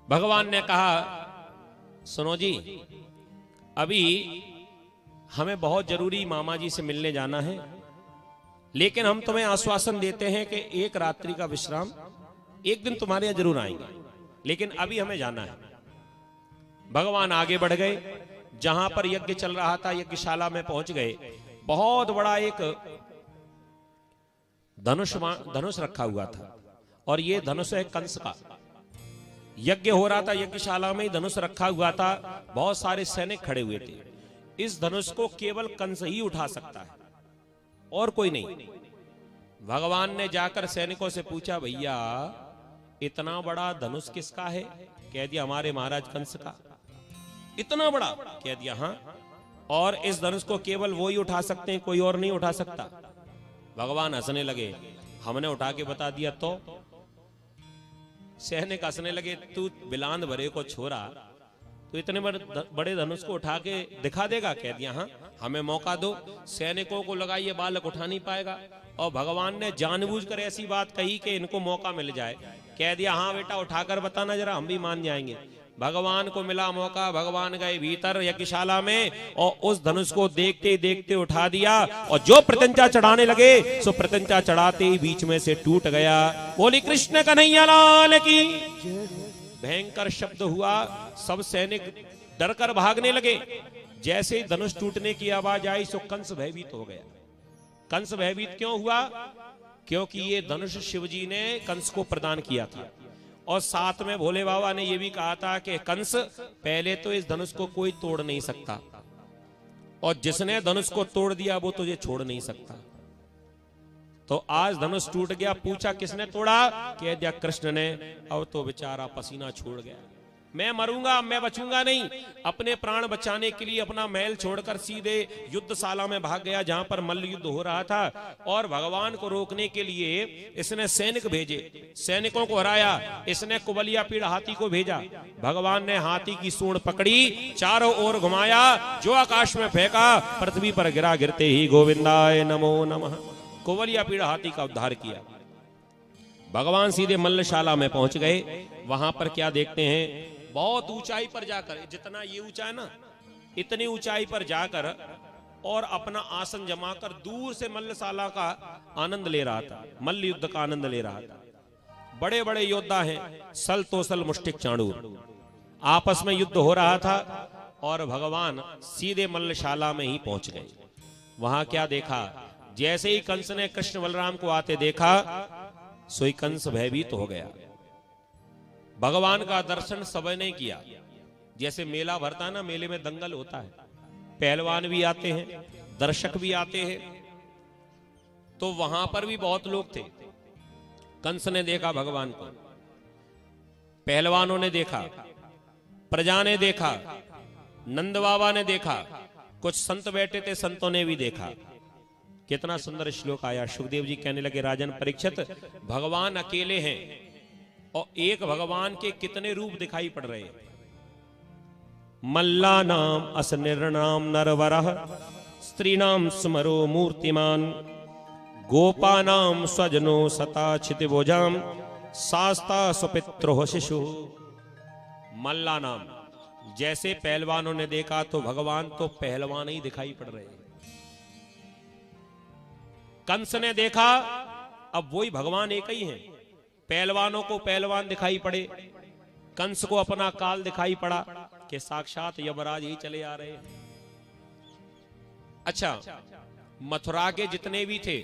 भगवान ने कहा, सुनो जी, अभी हमें बहुत जरूरी मामा जी से मिलने जाना है, लेकिन हम तुम्हें आश्वासन देते हैं कि एक रात्रि का विश्राम एक दिन तुम्हारे यहां जरूर आएंगे, लेकिन अभी हमें जाना है। भगवान आगे बढ़ गए, जहां पर यज्ञ चल रहा था यज्ञशाला में पहुंच गए। बहुत बड़ा एक धनुष रखा हुआ था, और ये धनुष है कंस का। यज्ञ हो रहा था यज्ञशाला में, धनुष रखा हुआ था, बहुत सारे सैनिक खड़े हुए थे। इस धनुष को केवल कंस ही उठा सकता है और कोई नहीं। भगवान ने जाकर सैनिकों से पूछा, भैया इतना बड़ा धनुष किसका है? कह दिया हमारे महाराज कंस का। इतना बड़ा? कह दिया हाँ, और इस धनुष को केवल वो ही उठा सकते हैं, कोई और नहीं उठा सकता। भगवान हंसने लगे, हमने उठा के बता दिया तो? सैनिक हंसने लगे, तू बिलांद भरे को छोरा, तो इतने बड़े धनुष को उठा के दिखा देगा? कह दिया हाँ, हमें मौका दो। सैनिकों को लगा ये बालक उठा नहीं पाएगा, और भगवान ने जानबूझकर ऐसी बात कही कि इनको मौका मिल जाए। कह दिया हाँ बेटा, उठाकर बताना जरा, हम भी मान जाएंगे। भगवान को मिला मौका, भगवान गए भीतर यज्ञशाला में, और उस धनुष को देखते देखते उठा दिया, और जो प्रत्यंचा चढ़ाने लगे सो प्रत्यंचा चढ़ाते ही बीच में से टूट गया। बोली कृष्ण कन्हैया लाल की। भयंकर शब्द हुआ, सब सैनिक डर कर भागने लगे। जैसे ही धनुष टूटने की आवाज आई सो कंस भयभीत हो गया। कंस भयभीत क्यों हुआ? क्योंकि ये धनुष शिवजी ने कंस को प्रदान किया था, और साथ में भोले बाबा ने यह भी कहा था कि कंस, पहले तो इस धनुष को कोई तोड़ नहीं सकता, और जिसने धनुष को तोड़ दिया वो तुझे छोड़ नहीं सकता। तो आज धनुष टूट गया। पूछा किसने तोड़ा? कह दिया कृष्ण ने। अब तो बेचारा पसीना छोड़ गया। मैं मरूंगा, मैं बचूंगा नहीं। अपने प्राण बचाने के लिए अपना महल छोड़कर सीधे युद्धशाला में भाग गया, जहां पर मल्ल युद्ध हो रहा था, और भगवान को रोकने के लिए इसने सैनिक भेजे, सैनिकों को हराया। इसने कुबलिया पीड़ हाथी को भेजा। भगवान ने हाथी की सूंड पकड़ी, चारों ओर घुमाया, जो आकाश में फेंका, पृथ्वी पर गिरा। गिरते ही गोविंदाय नमो नमः, कुबलिया पीड़ हाथी का उद्धार किया। भगवान सीधे मल्लशाला में पहुंच गए। वहां पर क्या देखते हैं? बहुत ऊंचाई पर जाकर, जितना ये ऊंचा है ना, इतनी ऊंचाई पर जाकर और अपना आसन जमाकर दूर से मल्लशाला का आनंद ले रहा था, मल्ल युद्ध का आनंद ले रहा था। बड़े बड़े योद्धा हैं, सल तोसल मुष्टिक चाणूर, आपस में युद्ध हो रहा था, और भगवान सीधे मल्लशाला में ही पहुंच गए। वहां क्या देखा? जैसे ही कंस ने कृष्ण बलराम को आते देखा, सोई कंस भयभीत हो गया। भगवान का दर्शन सबने ने किया। जैसे मेला भरता है ना, मेले में दंगल होता है, पहलवान भी आते हैं, दर्शक भी आते हैं, तो वहां पर भी बहुत लोग थे। कंस ने देखा भगवान को, पहलवानों ने देखा, प्रजा ने देखा, नंद बाबा ने देखा, कुछ संत बैठे थे, संतों ने भी देखा। कितना सुंदर श्लोक आया। सुखदेव जी कहने लगे, राजन परीक्षित, भगवान अकेले हैं, और एक भगवान के कितने रूप दिखाई पड़ रहे हैं। मल्ला नाम असनिर्नाम नरवरः, स्त्रीनाम स्मरो मूर्तिमान, गोपानाम स्वजनो सता क्षितिभुजाम, शास्ता सुपित्रो शिशु। मल्ला नाम, जैसे पहलवानों ने देखा तो भगवान तो पहलवान ही दिखाई पड़ रहे हैं। कंस ने देखा, अब वही भगवान एक ही हैं। पहलवानों को पहलवान दिखाई पड़े, कंस को अपना काल दिखाई पड़ा कि साक्षात यमराज ही चले आ रहे हैं। अच्छा, मथुरा के जितने भी थे,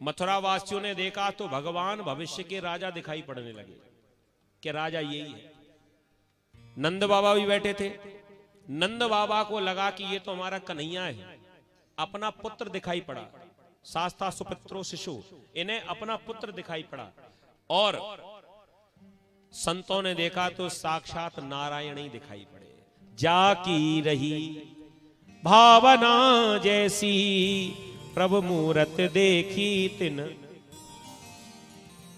मथुरा वासियों ने देखा तो भगवान भविष्य के राजा दिखाई पड़ने लगे कि राजा यही है। नंद बाबा भी बैठे थे। नंद बाबा को लगा कि ये तो हमारा कन्हैया है, अपना पुत्र दिखाई पड़ा। शास्ता सुपुत्रो शिशु, इन्हें अपना पुत्र दिखाई पड़ा। और संतों ने देखा तो साक्षात नारायण ही दिखाई पड़े। जाकी रही भावना जैसी, प्रभु मूरत देखी तिन।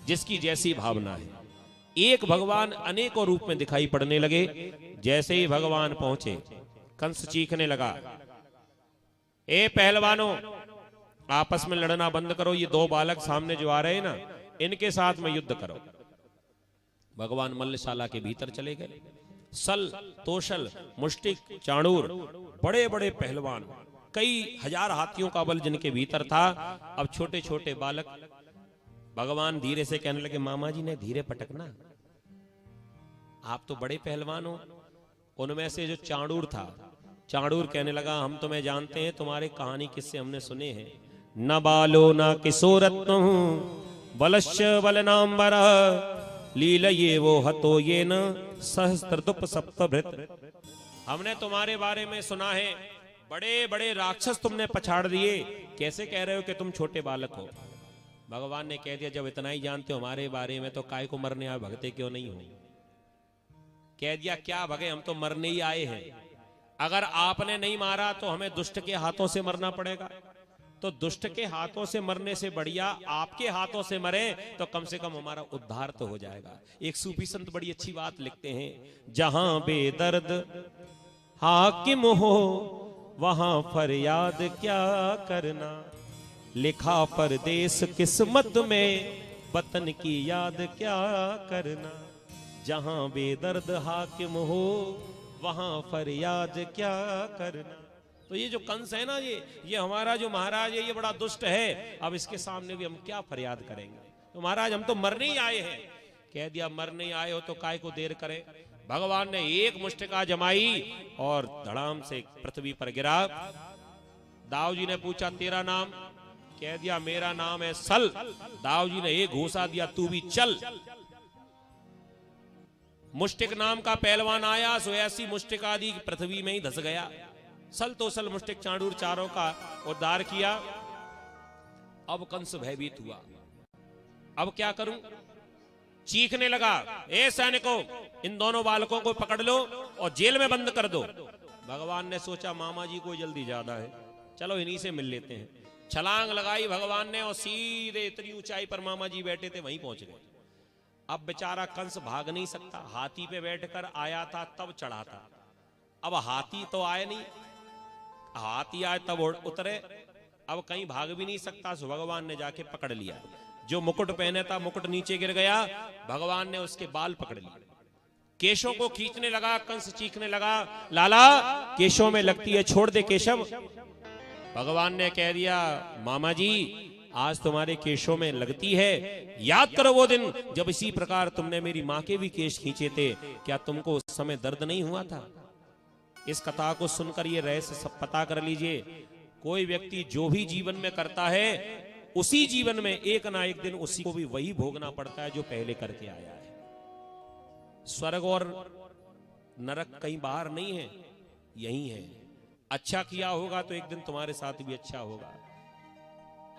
जिसकी जैसी भावना है, एक भगवान अनेकों रूप में दिखाई पड़ने लगे। जैसे ही भगवान पहुंचे, कंस चीखने लगा, ए पहलवानों, आपस में लड़ना बंद करो। ये दो बालक सामने जो आ रहे हैं ना, इनके साथ में युद्ध करो। भगवान मल्लशाला के भीतर चले गए। सल, तोशल, मुष्टिक, चाणूर, बड़े बड़े पहलवान, कई हजार हाथियों का बल जिनके भीतर था। अब छोटे छोटे बालक, भगवान धीरे से कहने लगे, मामा जी ने धीरे पटकना, आप तो बड़े पहलवान हो। उनमें से जो चाणूर था, चाणूर कहने लगा, हम तुम्हें जानते हैं, तुम्हारे कहानी किस्से हमने सुने हैं। न बालो न किशोरत्न बलश्य बलनाम्बर लील ये वो हतो ये न सहस्त्रदुप सप्तभृत। हमने तुम्हारे बारे में सुना है, बड़े बड़े राक्षस तुमने पछाड़ दिए, कैसे कह रहे हो कि तुम छोटे बालक हो। भगवान ने कह दिया, जब इतना ही जानते हो हमारे बारे में तो काय को मरने आए, भगते क्यों नहीं हो। कह दिया, क्या भगे, हम तो मरने ही आए हैं। अगर आपने नहीं मारा तो हमें दुष्ट के हाथों से मरना पड़ेगा, तो दुष्ट के हाथों से मरने से बढ़िया आपके हाथों से मरे तो कम से कम हमारा उद्धार तो हो जाएगा। एक सूफी संत बड़ी अच्छी बात लिखते हैं, जहां बेदर्द हाकिम हो वहां फरियाद क्या करना, लिखा परदेस किस्मत में वतन की याद क्या करना। जहां बेदर्द हाकिम हो वहां फरियाद क्या करना। तो ये जो कंस है ना, ये हमारा जो महाराज है, ये बड़ा दुष्ट है। अब इसके सामने भी हम क्या फरियाद करेंगे। तो महाराज हम तो मरने ही आए हैं। कह दिया, मरने आए हो तो काय को देर करें। भगवान ने एक मुष्टिका जमाई और धड़ाम से पृथ्वी पर गिरा। दाऊ जी ने पूछा, तेरा नाम? कह दिया, मेरा नाम है सल। दाऊ जी ने एक घूसा दिया, तू भी चल। मुष्टिक नाम का पहलवान आया, सो ऐसी मुष्टिक आदि पृथ्वी में ही धस गया। सल, तोसल, मुष्टिक, चाणूर चारों का उद्धार किया। अब कंस भयभीत हुआ, अब क्या करूं। चीखने लगा, ए सैनिकों, इन दोनों बालकों को पकड़ लो और जेल में बंद कर दो। भगवान ने सोचा, मामा जी को जल्दी ज्यादा है, चलो इन्हीं से मिल लेते हैं। छलांग लगाई भगवान ने और सीधे इतनी ऊंचाई पर मामा जी बैठे थे वहीं पहुंच गए। अब बेचारा कंस भाग नहीं सकता, हाथी पे बैठकर आया था तब चढ़ा था, अब हाथी तो आए नहीं, हाथी आए तब उतरे, अब कहीं भाग भी नहीं सकता। सो भगवान ने जाके पकड़ लिया। जो मुकुट पहने था मुकुट नीचे गिर गया, भगवान ने उसके बाल पकड़ लिए, केशों को खींचने लगा। कंस चीखने लगा, लाला केशों में लगती है, छोड़ दे केशव। भगवान ने कह दिया, मामा जी आज तुम्हारे केशों में लगती है, याद करो वो दिन जब इसी प्रकार तुमने मेरी माँ के भी केश खींचे थे, क्या तुमको उस समय दर्द नहीं हुआ था। इस कथा को सुनकर ये रहस्य सब पता कर लीजिए, कोई व्यक्ति जो भी जीवन में करता है उसी जीवन में एक ना एक दिन उसी को भी वही भोगना पड़ता है जो पहले करके आया है। स्वर्ग और नरक कहीं बाहर नहीं है, यही है। अच्छा किया होगा तो एक दिन तुम्हारे साथ भी अच्छा होगा।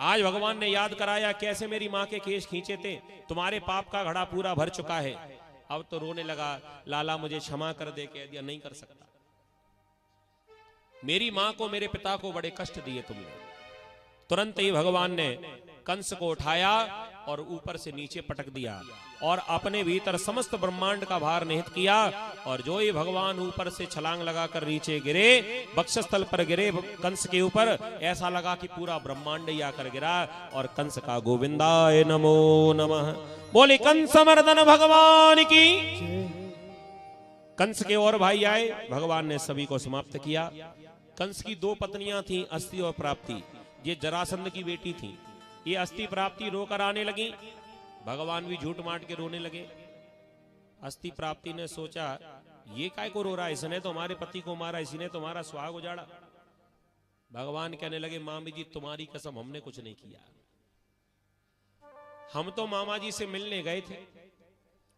आज भगवान ने याद कराया कैसे मेरी माँ के केश खींचे थे, तुम्हारे पाप का घड़ा पूरा भर चुका है। अब तो रोने लगा, लाला मुझे क्षमा कर दे। कह दिया, नहीं कर सकता, मेरी माँ को मेरे पिता को बड़े कष्ट दिए तुमने। तुरंत ही भगवान ने कंस को उठाया और ऊपर से नीचे पटक दिया और अपने भीतर समस्त ब्रह्मांड का भार निहित किया। और जो ही भगवान ऊपर से छलांग लगाकर नीचे गिरे, वक्षस्थल पर गिरे कंस के ऊपर, ऐसा लगा कि पूरा ब्रह्मांड ही आकर गिरा। और कंस का गोविंदाय नमो नमः, बोले कंस मर्दन भगवान की। कंस के और भाई आए, भगवान ने सभी को समाप्त किया। कंस की दो पत्नियां थी, अस्ति और प्राप्ति। ये जरासंध की बेटी थी। ये अस्ति प्राप्ति रोकर आने लगी, भगवान भी झूठ माट के रोने लगे। अस्ति प्राप्ति ने सोचा, ये काय को रो रहा है, इसने तो हमारे पति को मारा, इसी ने तुम्हारा सुहाग उजाड़ा। भगवान कहने लगे, मामी जी तुम्हारी कसम हमने कुछ नहीं किया, हम तो मामा जी से मिलने गए थे,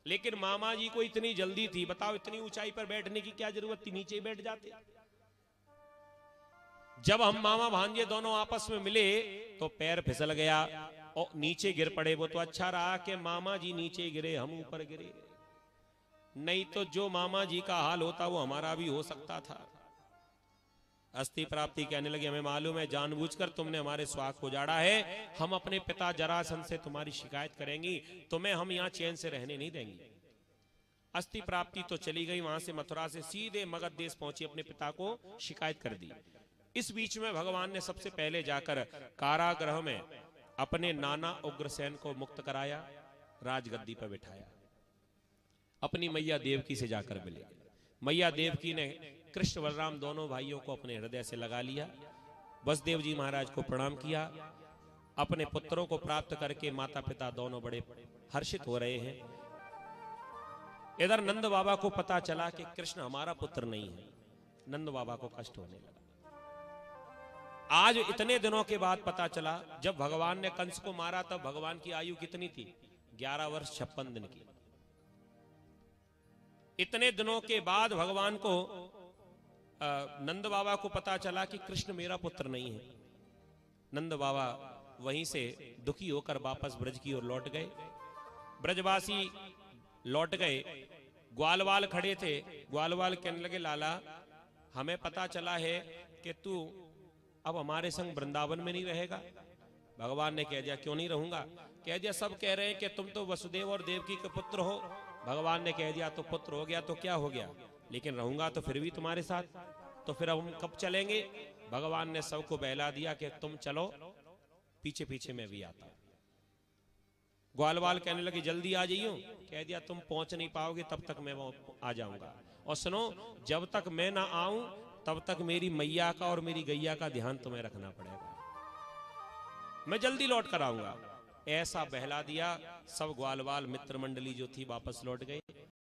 लेकिन मामा जी को इतनी जल्दी थी, बताओ इतनी ऊंचाई पर बैठने की क्या जरूरत थी, नीचे ही बैठ जाते। जब हम मामा भांजे दोनों आपस में मिले तो पैर फिसल गया और नीचे गिर पड़े। वो तो अच्छा रहा कि मामा जी नीचे गिरे, हम ऊपर गिरे, नहीं तो जो मामा जी का हाल होता वो हमारा भी हो सकता था। अस्ति प्राप्ति कहने लगी, हमें मालूम है जानबूझकर तुमने हमारे सुहाग को उजाड़ा है, हम अपने पिता जरासंध से तुम्हारी शिकायत करेंगी, तुम्हें हम यहाँ चैन से रहने नहीं देंगे। अस्ति प्राप्ति तो चली गई, वहां से मथुरा से सीधे मगध देश पहुंची, अपने पिता को शिकायत कर दी। इस बीच में भगवान ने सबसे पहले जाकर कारागृह में अपने नाना उग्रसेन को मुक्त कराया, राजगद्दी पर बिठाया। अपनी मैया देवकी से जाकर मिले। मैया देवकी ने कृष्ण बलराम दोनों भाइयों को अपने हृदय से लगा लिया। वसुदेव जी महाराज को प्रणाम किया। अपने पुत्रों को प्राप्त करके माता पिता दोनों बड़े हर्षित हो रहे हैं। इधर नंद बाबा को पता चला कि कृष्ण हमारा पुत्र नहीं है। नंद बाबा को कष्ट होने लगा। आज इतने दिनों के बाद पता चला, जब भगवान ने कंस को मारा तब भगवान की आयु कितनी थी? 11 वर्ष 56 दिन की। इतने दिनों के बाद भगवान को नंद बाबा को पता चला कि कृष्ण मेरा पुत्र नहीं है। नंद बाबा वहीं से दुखी होकर वापस ब्रज की ओर लौट गए। ब्रजवासी लौट गए। ग्वालवाल खड़े थे। ग्वालवाल कहने लगे, लाला हमें पता चला है कि तू अब हमारे संग वृंदावन में नहीं रहेगा। भगवान ने कह दिया, क्यों नहीं रहूंगा? कह दिया, सब कह रहे हैं कि तुम तो वसुदेव और देवकी के पुत्र हो। भगवान ने कह दिया, तो पुत्र हो गया तो क्या हो गया, लेकिन रहूंगा तो फिर भी तुम्हारे साथ। तो फिर अब हम कब चलेंगे? भगवान ने सबको बहला दिया कि तुम चलो, पीछे पीछे मैं भी आता हूं। ग्वालवाल कहने लगे, जल्दी आ जाइयो। कह दिया, तुम पहुंच नहीं पाओगे, तब तक मैं आ जाऊंगा। और सुनो, जब तक मैं ना आऊं तब तक मेरी मैया का और मेरी गैया का ध्यान तुम्हें रखना पड़ेगा। मैं जल्दी लौट कर आऊंगा। ऐसा बहला दिया। सब ग्वालवाल मित्र मंडली जो थी वापस लौट गए।